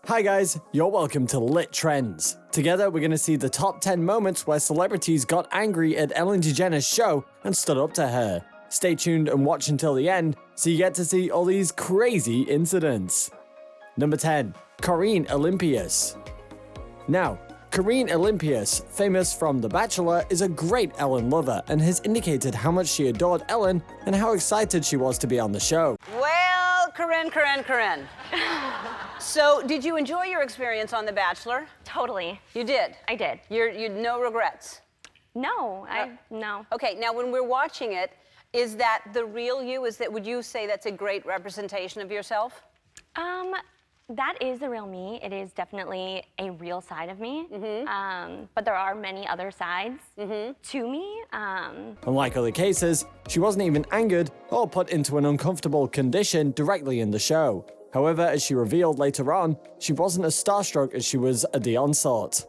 Hi guys, you're welcome to Lit Trends. Together we're going to see the top 10 moments where celebrities got angry at Ellen DeGeneres' show and stood up to her. Stay tuned and watch until the end so you get to see all these crazy incidents. Number 10. Corinne Olympius. Now, Corinne Olympius, famous from The Bachelor, is a great Ellen lover and has indicated how much she adored Ellen and how excited she was to be on the show. Well, Corinne. So, did you enjoy your experience on The Bachelor? Totally. You did? I did. You no regrets? No, no. Okay, now when we're watching it, is that the real you? Would you say that's a great representation of yourself? That is the real me. It is definitely a real side of me. But there are many other sides to me. Unlike other cases, she wasn't even angered or put into an uncomfortable condition directly in the show. However, as she revealed later on, she wasn't as starstruck as she was at the onslaught.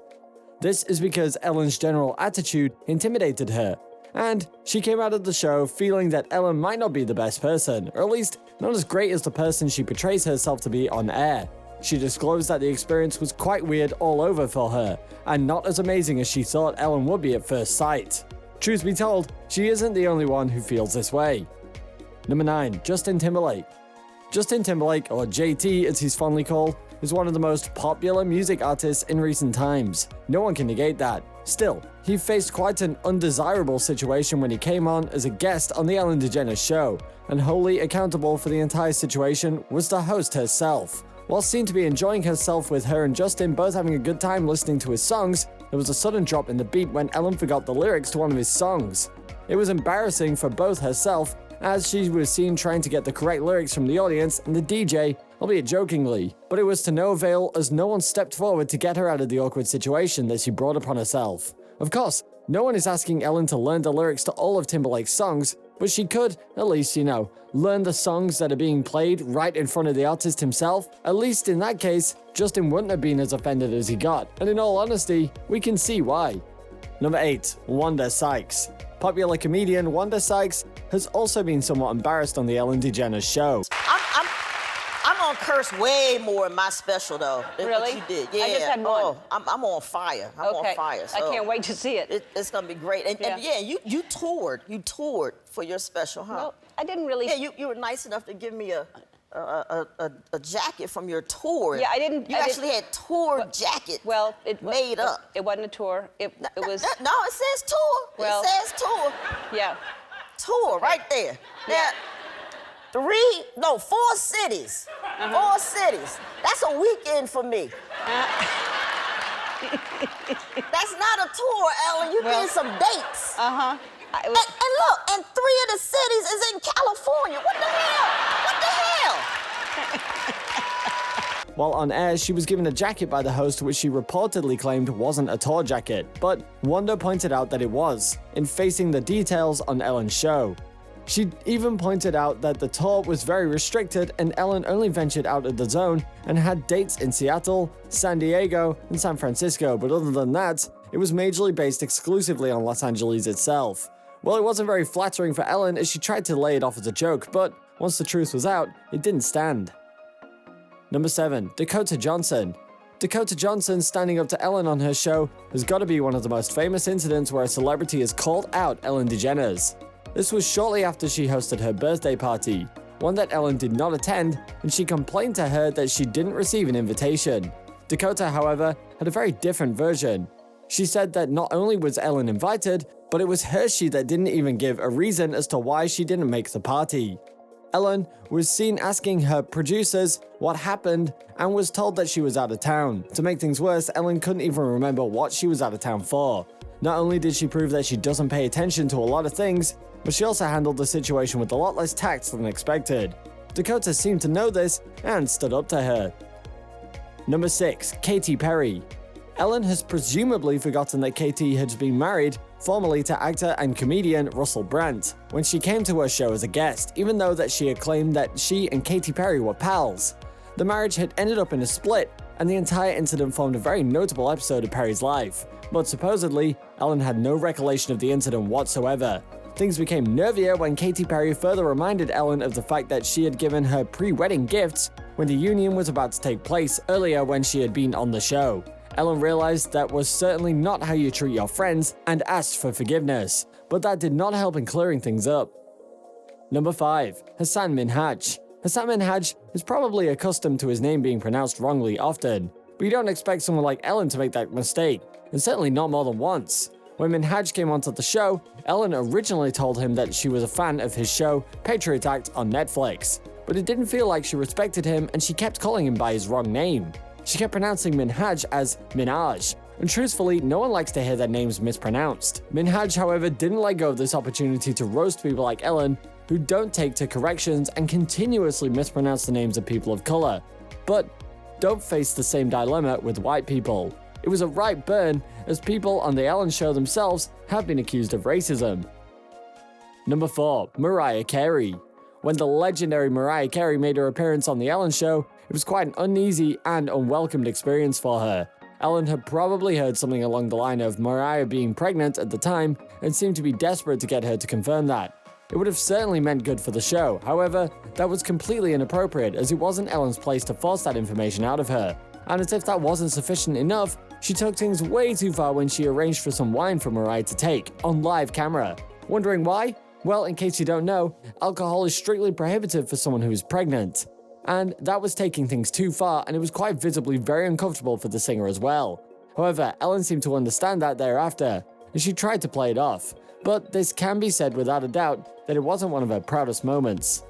This is because Ellen's general attitude intimidated her, and she came out of the show feeling that Ellen might not be the best person, or at least not as great as the person she portrays herself to be on air. She disclosed that the experience was quite weird all over for her, and not as amazing as she thought Ellen would be at first sight. Truth be told, she isn't the only one who feels this way. Number 9. Justin Timberlake. Justin Timberlake, or JT as he's fondly called, is one of the most popular music artists in recent times. No one can negate that. Still, he faced quite an undesirable situation when he came on as a guest on the Ellen DeGeneres show, and wholly accountable for the entire situation was the host herself. While seen to be enjoying herself with her and Justin both having a good time listening to his songs, there was a sudden drop in the beat when Ellen forgot the lyrics to one of his songs. It was embarrassing for both herself, as she was seen trying to get the correct lyrics from the audience and the DJ, albeit jokingly, but it was to no avail as no one stepped forward to get her out of the awkward situation that she brought upon herself. Of course, no one is asking Ellen to learn the lyrics to all of Timberlake's songs, but she could, at least, learn the songs that are being played right in front of the artist himself. At least in that case, Justin wouldn't have been as offended as he got, and in all honesty, we can see why. Number 8. Wanda Sykes. Popular comedian Wanda Sykes has also been somewhat embarrassed on the Ellen DeGeneres show. I'm gonna curse way more in my special though than Really? what you did. Yeah. I just had one. Oh, I'm on fire. I'm on fire. So I can't wait to see it. It's gonna be great. And yeah, you toured. You toured for your special, huh? Well, I didn't really. Yeah, you were nice enough to give me a jacket from your tour. Yeah, I didn't. You actually had tour jacket. Well, it made up. It wasn't a tour. It was. No, it says tour. Well, it says tour. Yeah. Tour right there. Yeah. Now, 4 cities. 4 cities. That's a weekend for me. That's not a tour, Ellen. You did some dates. And look, and 3 of the cities is in California. What the hell? While on air, she was given a jacket by the host which she reportedly claimed wasn't a tour jacket, but Wanda pointed out that it was, in facing the details on Ellen's show. She even pointed out that the tour was very restricted and Ellen only ventured out of the zone and had dates in Seattle, San Diego, and San Francisco, but other than that, it was majorly based exclusively on Los Angeles itself. Well, it wasn't very flattering for Ellen as she tried to lay it off as a joke, but once the truth was out, it didn't stand. Number 7. Dakota Johnson. Dakota Johnson standing up to Ellen on her show has got to be one of the most famous incidents where a celebrity has called out Ellen DeGeneres. This was shortly after she hosted her birthday party, one that Ellen did not attend, and she complained to her that she didn't receive an invitation. Dakota, however, had a very different version. She said that not only was Ellen invited, but it was Hershey that didn't even give a reason as to why she didn't make the party. Ellen was seen asking her producers what happened and was told that she was out of town. To make things worse, Ellen couldn't even remember what she was out of town for. Not only did she prove that she doesn't pay attention to a lot of things, but she also handled the situation with a lot less tact than expected. Dakota seemed to know this and stood up to her. Number 6. Katy Perry. Ellen has presumably forgotten that Katy had been married, formerly to actor and comedian Russell Brand, when she came to her show as a guest, even though that she had claimed that she and Katy Perry were pals. The marriage had ended up in a split, and the entire incident formed a very notable episode of Perry's life, but supposedly, Ellen had no recollection of the incident whatsoever. Things became nervier when Katy Perry further reminded Ellen of the fact that she had given her pre-wedding gifts when the union was about to take place earlier when she had been on the show. Ellen realized that was certainly not how you treat your friends and asked for forgiveness, but that did not help in clearing things up. Number 5. Hassan Minhaj. Hassan Minhaj is probably accustomed to his name being pronounced wrongly often, but you don't expect someone like Ellen to make that mistake, and certainly not more than once. When Minhaj came onto the show, Ellen originally told him that she was a fan of his show Patriot Act on Netflix, but it didn't feel like she respected him and she kept calling him by his wrong name. She kept pronouncing Minhaj as Minaj, and truthfully, no one likes to hear their names mispronounced. Minhaj, however, didn't let go of this opportunity to roast people like Ellen, who don't take to corrections and continuously mispronounce the names of people of color, but don't face the same dilemma with white people. It was a right burn, as people on the Ellen Show themselves have been accused of racism. Number 4. Mariah Carey. When the legendary Mariah Carey made her appearance on the Ellen Show, it was quite an uneasy and unwelcomed experience for her. Ellen had probably heard something along the line of Mariah being pregnant at the time and seemed to be desperate to get her to confirm that. It would have certainly meant good for the show, however, that was completely inappropriate as it wasn't Ellen's place to force that information out of her. And as if that wasn't sufficient enough, she took things way too far when she arranged for some wine for Mariah to take, on live camera. Wondering why? Well, in case you don't know, alcohol is strictly prohibited for someone who is pregnant. And that was taking things too far, and it was quite visibly very uncomfortable for the singer as well. However, Ellen seemed to understand that thereafter, and she tried to play it off. But this can be said without a doubt that it wasn't one of her proudest moments.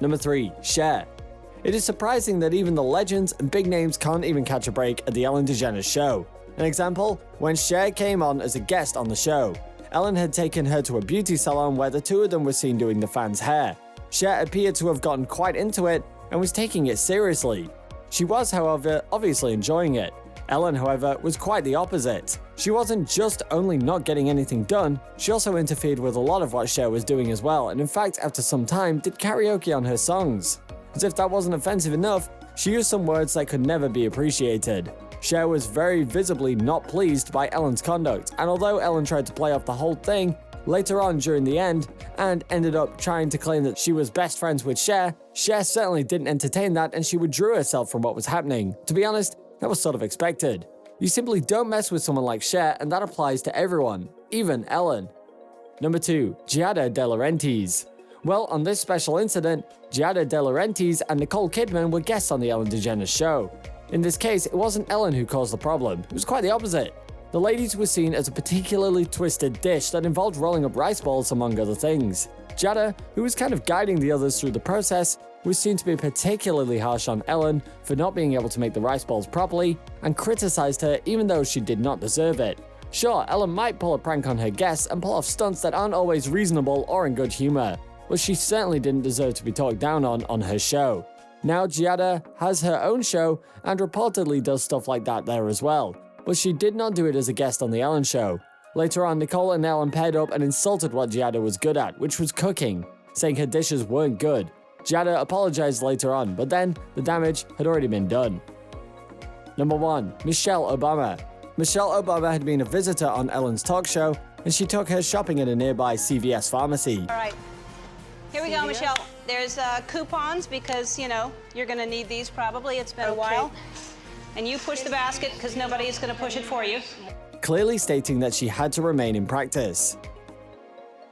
Number 3. Cher. It is surprising that even the legends and big names can't even catch a break at the Ellen DeGeneres show. An example, when Cher came on as a guest on the show, Ellen had taken her to a beauty salon where the two of them were seen doing the fans' hair. Cher appeared to have gotten quite into it and was taking it seriously. She was, however, obviously enjoying it. Ellen, however, was quite the opposite. She wasn't just only not getting anything done, she also interfered with a lot of what Cher was doing as well, and in fact, after some time, did karaoke on her songs. As if that wasn't offensive enough, she used some words that could never be appreciated. Cher was very visibly not pleased by Ellen's conduct, and although Ellen tried to play off the whole thing, later on during the end, and ended up trying to claim that she was best friends with Cher, Cher certainly didn't entertain that and she withdrew herself from what was happening. To be honest, that was sort of expected. You simply don't mess with someone like Cher, and that applies to everyone, even Ellen. Number 2. Giada De Laurentiis. Well, on this special incident, Giada De Laurentiis and Nicole Kidman were guests on the Ellen DeGeneres show. In this case, it wasn't Ellen who caused the problem, it was quite the opposite. The ladies were seen as a particularly twisted dish that involved rolling up rice balls among other things. Giada, who was kind of guiding the others through the process, was seen to be particularly harsh on Ellen for not being able to make the rice balls properly, and criticized her even though she did not deserve it. Sure, Ellen might pull a prank on her guests and pull off stunts that aren't always reasonable or in good humor, but she certainly didn't deserve to be talked down on her show. Now Giada has her own show and reportedly does stuff like that there as well, but she did not do it as a guest on the Ellen show. Later on, Nicole and Ellen paired up and insulted what Giada was good at, which was cooking, saying her dishes weren't good. Giada apologized later on, but then the damage had already been done. Number 1. Michelle Obama. Michelle Obama had been a visitor on Ellen's talk show, and she took her shopping at a nearby CVS pharmacy. All right. Here we go, Michelle. There's coupons because, you know, you're going to need these probably. It's been a while. And you push the basket because nobody is going to push it for you. Clearly stating that she had to remain in practice.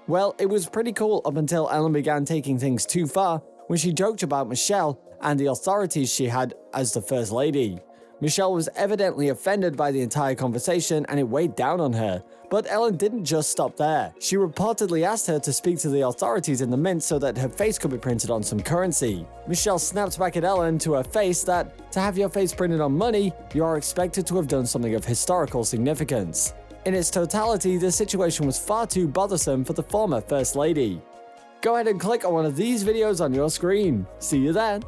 Well, it was pretty cool up until Ellen began taking things too far when she joked about Michelle and the authorities she had as the First Lady. Michelle was evidently offended by the entire conversation and it weighed down on her. But Ellen didn't just stop there. She reportedly asked her to speak to the authorities in the mint so that her face could be printed on some currency. Michelle snapped back at Ellen to her face that, to have your face printed on money, you are expected to have done something of historical significance. In its totality, the situation was far too bothersome for the former First Lady. Go ahead and click on one of these videos on your screen. See you then!